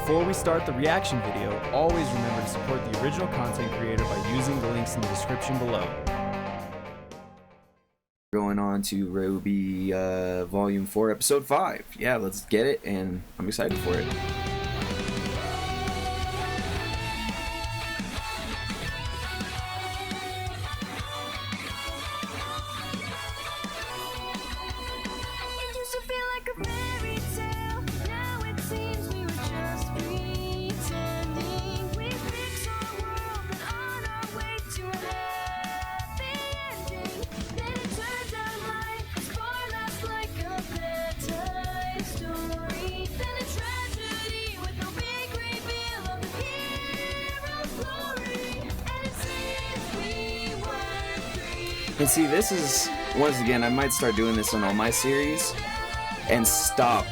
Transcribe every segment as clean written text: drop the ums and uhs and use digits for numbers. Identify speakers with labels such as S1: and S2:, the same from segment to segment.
S1: Before we start the reaction video, always remember to support the original content creator by using the links in the description below.
S2: Going on to RWBY Volume 4, Episode 5. Yeah, let's get it, and I'm excited for it. And see, this is, once again, I might start doing this on all my series and stop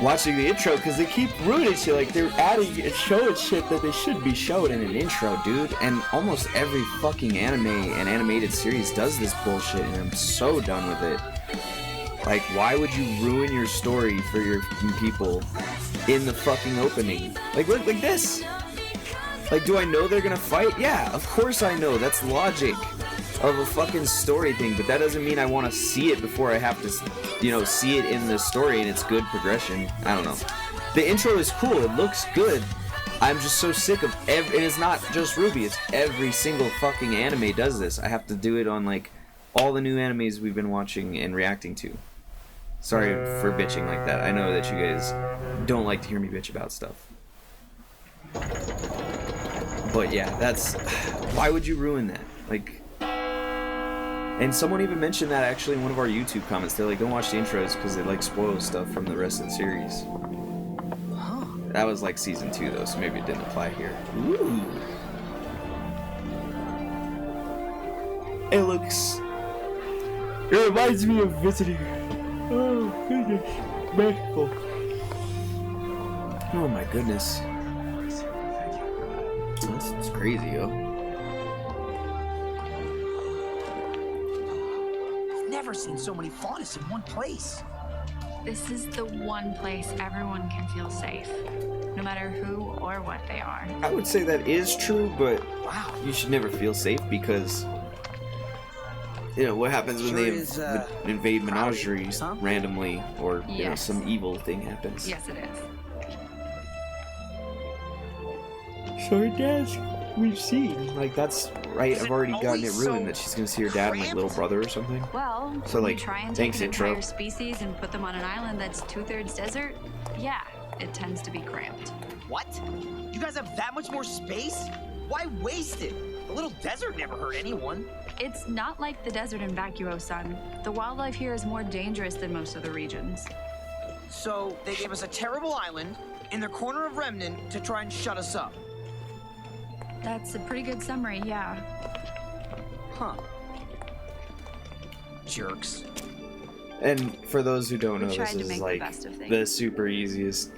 S2: watching the intro because they keep ruining shit. Like, they're adding and showing shit that they should be showing in an intro, dude. And almost every fucking anime and animated series does this bullshit, and I'm so done with it. Like, why would you ruin your story for your people in the fucking opening? Like, look, like this. Like, do I know they're gonna fight? Yeah, of course I know. That's logic of a fucking story thing, but that doesn't mean I want to see it before I have to, you know, see it in the story and it's good progression. I don't know. The intro is cool. It looks good. I'm just so sick of and it's not just RWBY. It's every single fucking anime does this. I have to do it on, like, all the new animes we've been watching and reacting to. Sorry for bitching like that. I know that you guys don't like to hear me bitch about stuff. But yeah, that's... Why would you ruin that? Like... And someone even mentioned that actually in one of our YouTube comments. They're like, don't watch the intros because it like spoils stuff from the rest of the series. Huh. That was like season 2 though, so maybe it didn't apply here. Ooh. It looks... It reminds me of visiting... Oh goodness. Mexico. Oh my goodness. That's crazy, yo.
S3: Never seen so many Faunus in one place.
S4: This is the one place everyone can feel safe, no matter who or what they are.
S2: I would say that is true, but wow, you should never feel safe because, you know, what happens when they invade menageries randomly, or you know, some evil thing happens.
S4: Yes, it is.
S2: So it does. We've seen, like, that's right. I've already gotten it ruined that she's gonna see her dad and like little brother or something.
S4: Well,
S2: so like,
S4: try and
S2: thanks
S4: take an
S2: intro.
S4: entire species and put them on an island that's 2/3 desert. Yeah, it tends to be cramped.
S3: What? You guys have that much more space? Why waste it? The little desert never hurt anyone.
S4: It's not like the desert in Vacuo, son. The wildlife here is more dangerous than most other regions.
S3: So they gave us a terrible island in the corner of Remnant to try and shut us up.
S4: That's a pretty good summary, yeah.
S3: Huh. Jerks.
S2: And for those who don't know, this is like the super easiest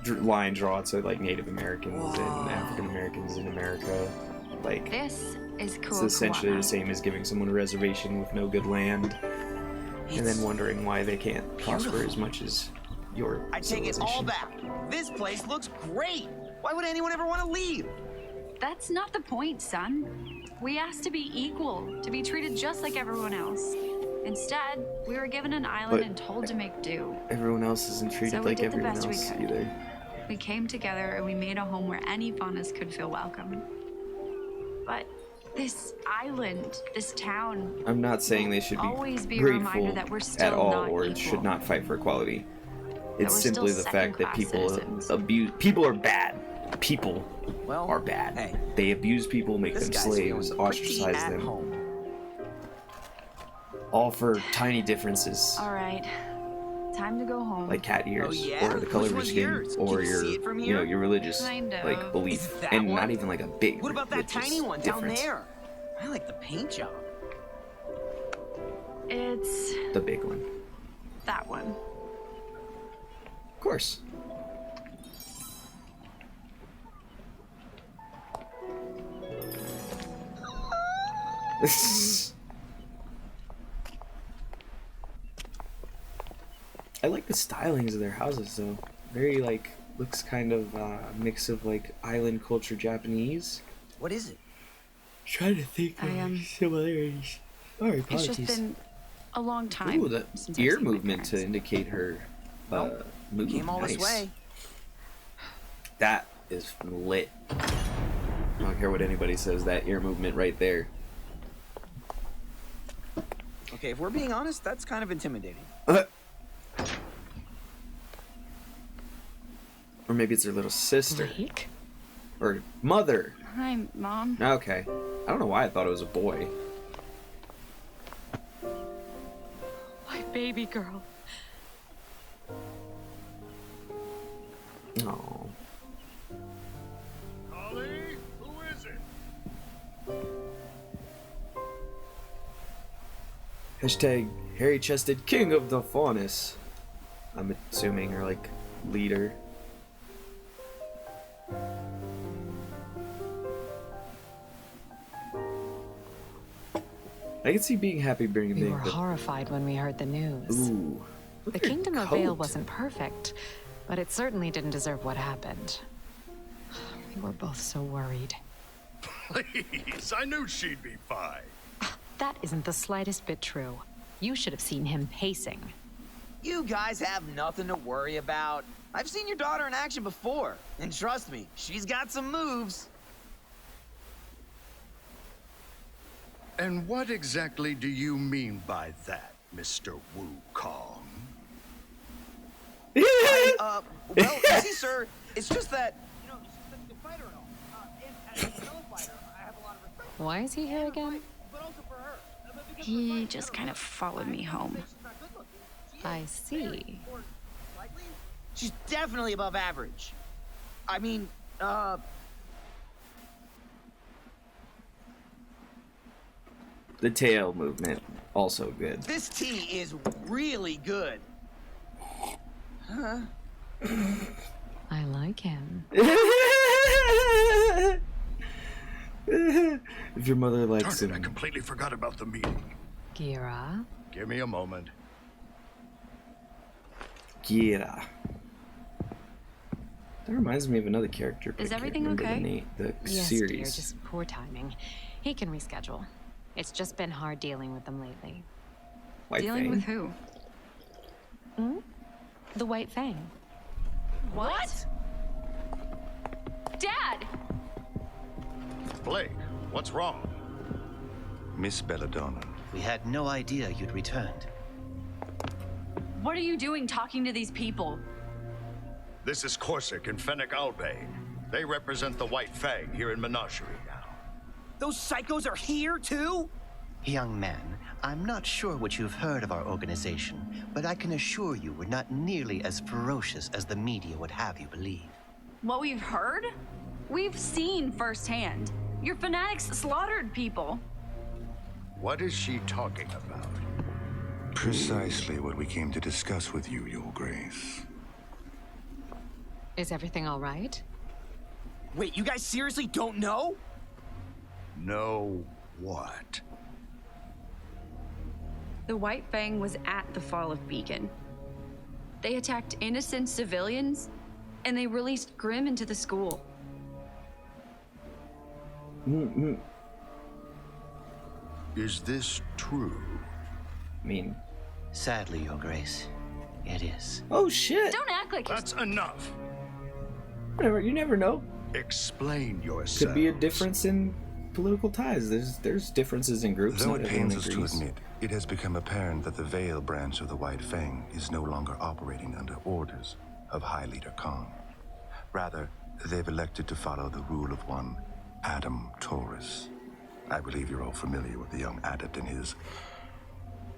S2: line draw to like Native Americans and African Americans in America. Like,
S4: this is cool.
S2: It's essentially the same as giving someone a reservation with no good land, and then wondering why they can't prosper as much as your
S3: I take it all back. This place looks great. Why would anyone ever want to leave?
S4: That's not the point, son. We asked to be equal, to be treated just like everyone else. Instead, we were given an island and told to make do.
S2: Everyone else isn't treated like everyone else either.
S4: We came together and we made a home where any Faunus could feel welcome. But this island, this town...
S2: I'm not saying they should be grateful
S4: that we're still
S2: at all
S4: not
S2: or
S4: equal.
S2: Should not fight for equality. It's simply the fact that people
S4: citizens.
S2: abuse... People are bad. People are bad.
S3: Hey,
S2: they abuse people, make them slaves, ostracize them.
S3: Home.
S2: All for tiny differences.
S4: All right, time to go home.
S2: Like cat ears, or the color of your skin, or your, you know, your religious like belief, and not even like a big.
S3: What about that tiny one down there? I like the paint job.
S4: It's
S2: the big one.
S4: That one.
S2: Of course. I like the stylings of their houses though. Very like Looks kind of a mix of like island culture Japanese.
S3: What is it?
S2: Trying to think of similarities. Sorry,
S4: It's
S2: apologies.
S4: just been a long time.
S2: Ooh, the
S4: since I've
S2: ear
S4: seen my
S2: movement to
S4: parents.
S2: indicate her mood.
S3: Came all this way.
S2: That is lit. I don't care what anybody says, that ear movement right there.
S3: Okay, if we're being honest, that's kind of intimidating.
S2: Or maybe it's her little sister.
S5: Blake?
S2: Or mother.
S4: Hi, Mom.
S2: Okay. I don't know why I thought it was a boy.
S5: My baby girl.
S2: Oh.
S6: Holly, who is it?
S2: Hashtag hairy-chested king of the Faunus. I'm assuming her like leader. I can see being happy bringing
S5: We were
S2: the
S5: horrified when we heard the news.
S2: ooh. Look
S5: The
S2: at her
S5: Kingdom of Vale
S2: coat.
S5: wasn't perfect, but it certainly didn't deserve what happened. We were both so worried.
S6: Please, I knew she'd be fine.
S5: That isn't the slightest bit true. You should have seen him pacing.
S3: You guys have nothing to worry about. I've seen your daughter in action before, and trust me, she's got some moves.
S6: And what exactly do you mean by that, Mr. Wukong?
S3: Well, you see, sir, it's just that, you know, she's such a good fighter and all. And as a fellow fighter, I have a lot of respect for
S5: Why is he here again?
S3: but also for her. Because
S4: He just kind of followed me home.
S3: she's not good looking. She is
S5: I see.
S3: or likely. She's definitely above average. I mean,
S2: The tail movement, also good.
S3: this tea is really good.
S5: I like him.
S2: If your mother likes
S6: Darn it, I
S2: him.
S6: completely forgot about the meeting.
S5: Gira?
S6: Give me a moment.
S2: Gira. That reminds me of another character. but
S4: Is
S2: I can't
S4: everything
S2: remember
S4: okay?
S2: The
S5: Yes,
S2: series.
S5: dear, just poor timing. He can reschedule. It's just been hard dealing with them lately.
S2: White
S4: Dealing
S2: Fang.
S4: with who?
S5: The White Fang.
S4: What? Dad!
S6: Blake, what's wrong?
S7: Miss Belladonna.
S8: We had no idea you'd returned.
S4: What are you doing talking to these people?
S6: This is Corsic and Fennec Albay. They represent the White Fang here in Menagerie now.
S3: Those psychos are here too?
S8: Young man, I'm not sure what you've heard of our organization, but I can assure you we're not nearly as ferocious as the media would have you believe.
S4: What we've heard? We've seen firsthand. Your fanatics slaughtered people.
S6: What is she talking about?
S7: Precisely what we came to discuss with you, Your Grace.
S5: Is everything all right?
S3: Wait, you guys seriously don't know?
S6: No, what?
S4: The White Fang was at the fall of Beacon. They attacked innocent civilians, and they released Grimm into the school.
S6: Is this true?
S2: I mean,
S8: Sadly, Your Grace, it is.
S2: oh shit!
S4: Don't act like you're...
S6: That's enough.
S2: Whatever, you never know.
S6: Explain yourself.
S2: Could be a difference in political ties. There's differences in groups.
S7: Though
S2: not
S7: it
S2: everyone
S7: pains us to
S2: agrees.
S7: admit, it has become apparent that the Vale branch of the White Fang is no longer operating under orders of High Leader Khan. Rather, they've elected to follow the rule of one Adam Taurus. I believe you're all familiar with the young adept and his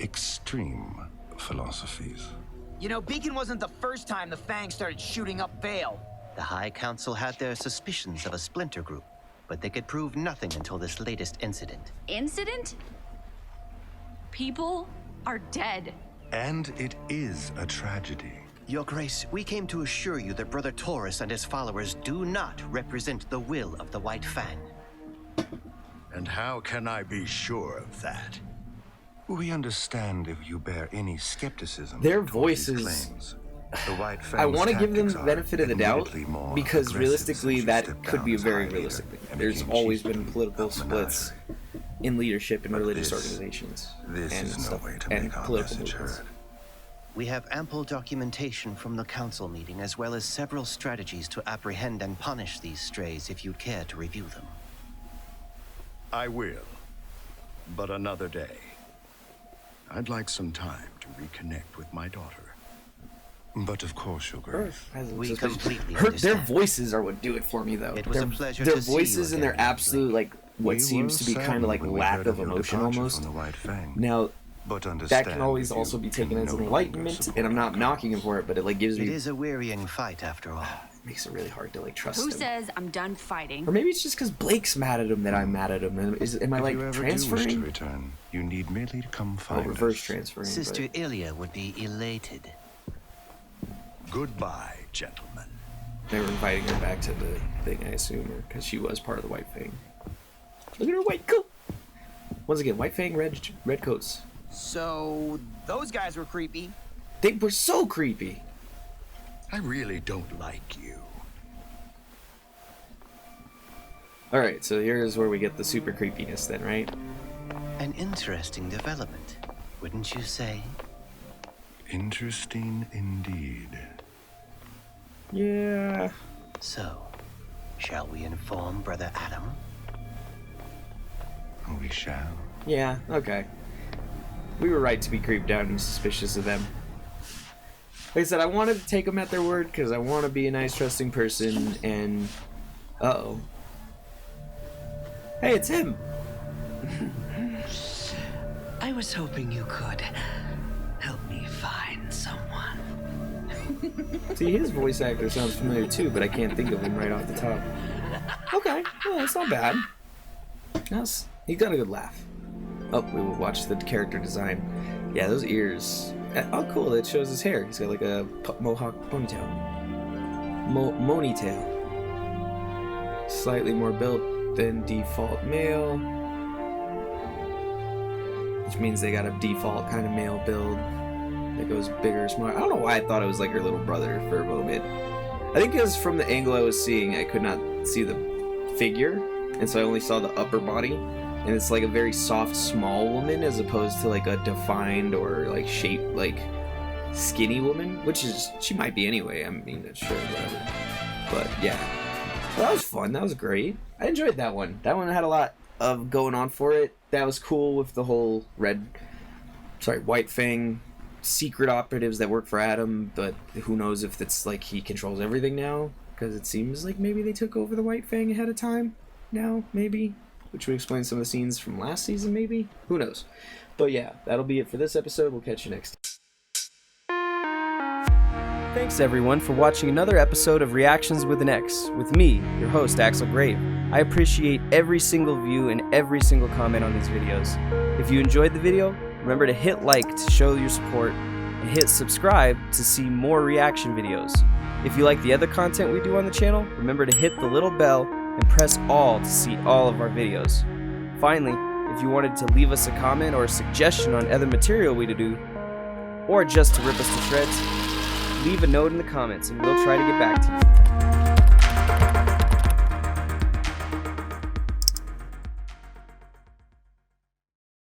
S7: extreme philosophies.
S3: You know, Beacon wasn't the first time the Fang started shooting up Vale.
S8: The High Council had their suspicions of a splinter group, but they could prove nothing until this latest incident.
S4: Incident? People are dead.
S7: And it is a tragedy.
S8: Your Grace, we came to assure you that Brother Taurus and his followers do not represent the will of the White Fang.
S6: And how can I be sure of that?
S7: We understand if you bear any skepticism
S2: Their
S7: toward these
S2: voices
S7: claims. The White
S2: I
S7: Fang's
S2: want to give them
S7: tactics
S2: the
S7: are
S2: benefit of the doubt
S7: admittedly more
S2: because
S7: aggressive
S2: realistically
S7: since you
S2: that
S7: stepped
S2: could be a
S7: down as
S2: very
S7: High
S2: realistic
S7: Leader
S2: thing.
S7: and
S2: There's
S7: became
S2: always been
S7: chieftain
S2: political
S7: of
S2: splits
S7: Menagerie.
S2: in leadership in
S7: But
S2: religious
S7: this-
S2: organizations
S7: This
S2: and
S7: is no
S2: stuff
S7: way to
S2: and
S7: make our
S2: political
S7: message
S2: movements.
S7: heard.
S8: We have ample documentation from the council meeting, as well as several strategies to apprehend and punish these strays if you'd care to review them.
S6: I will, but another day. I'd like some time to reconnect with my daughter.
S7: But of course, Your Grace.
S8: We completely
S2: Their
S8: understand.
S2: voices are what do it for me, though.
S8: It was
S2: their,
S8: a pleasure
S2: their
S8: to see you
S2: voices and their
S8: again,
S2: absolute, like, what
S7: We
S2: seems
S7: were
S2: to be kind
S7: saddened
S2: of like
S7: when we
S2: lack
S7: heard
S2: of
S7: your
S2: emotion
S7: departure
S2: almost.
S7: from the White Fang.
S2: Now,
S7: But
S2: that
S7: understand
S2: can always
S7: that
S2: also
S7: you
S2: be taken
S7: can
S2: as
S7: no longer
S2: enlightenment,
S7: support
S2: and I'm not
S7: our
S2: knocking him
S7: cause.
S2: for it, but it like gives
S8: It
S2: me
S8: is a wearying fight, after all.
S2: makes it really hard to like trust
S4: Who
S2: him.
S4: says I'm done fighting?
S2: Or maybe it's just because Blake's mad at him that I'm mad at him. Am I
S7: If
S2: like
S7: you ever do
S2: transferring?
S7: wish to return, you need merely to come
S2: Oh,
S7: find
S2: reverse
S7: us.
S2: transferring.
S8: Sister Ilya would be elated.
S6: Goodbye, gentlemen.
S2: They were inviting her back to the thing, I assume, because she was part of the White Fang. Look at her white coat. Once again, White Fang, red coats.
S3: So those guys were creepy.
S2: They were so creepy.
S6: I really don't like you.
S2: All right, so here's where we get the super creepiness, then, right?
S8: An interesting development, wouldn't you say?
S7: Interesting indeed.
S2: Yeah.
S8: So, shall we inform Brother Adam?
S7: We shall.
S2: Yeah. Okay. We were right to be creeped out and suspicious of them. Like I said, I wanted to take them at their word because I want to be a nice, trusting person. And uh-oh. Hey, it's him.
S9: I was hoping you could help me find someone.
S2: See, his voice actor sounds familiar too, but I can't think of him right off the top. Okay, well, that's not bad. He got a good laugh. Oh, we will watch the character design. Yeah, those ears. Oh, cool, it shows his hair. He's got like a mohawk ponytail. Monytail. Slightly more built than default male. Which means they got a default kind of male build that goes bigger, smaller. I don't know why I thought it was like her little brother for a moment. I think because from the angle I was seeing, I could not see the figure, and so I only saw the upper body. And it's like a very soft, small woman as opposed to like a defined or like shaped, like skinny woman, which is, she might be anyway. I mean, sure, whatever. But yeah, well, that was fun. That was great. I enjoyed that one. That one had a lot of going on for it. That was cool with the whole White Fang secret operatives that work for Adam, but who knows if it's like he controls everything now, because it seems like maybe they took over the White Fang ahead of time now, maybe. Which would explain some of the scenes from last season, maybe? Who knows? But yeah, that'll be it for this episode. We'll catch you next time. Thanks everyone for watching another episode of ReaXtions with an X, with me, your host, Axel. I appreciate every single view and every single comment on these videos. If you enjoyed the video, remember to hit like to show your support, and hit subscribe to see more reaction videos. If you like the other content we do on the channel, remember to hit the little bell and press all to see all of our videos. Finally, if you wanted to leave us a comment or a suggestion on other material we to do, or just to rip us to shreds, leave a note in the comments and we'll try to get back to you.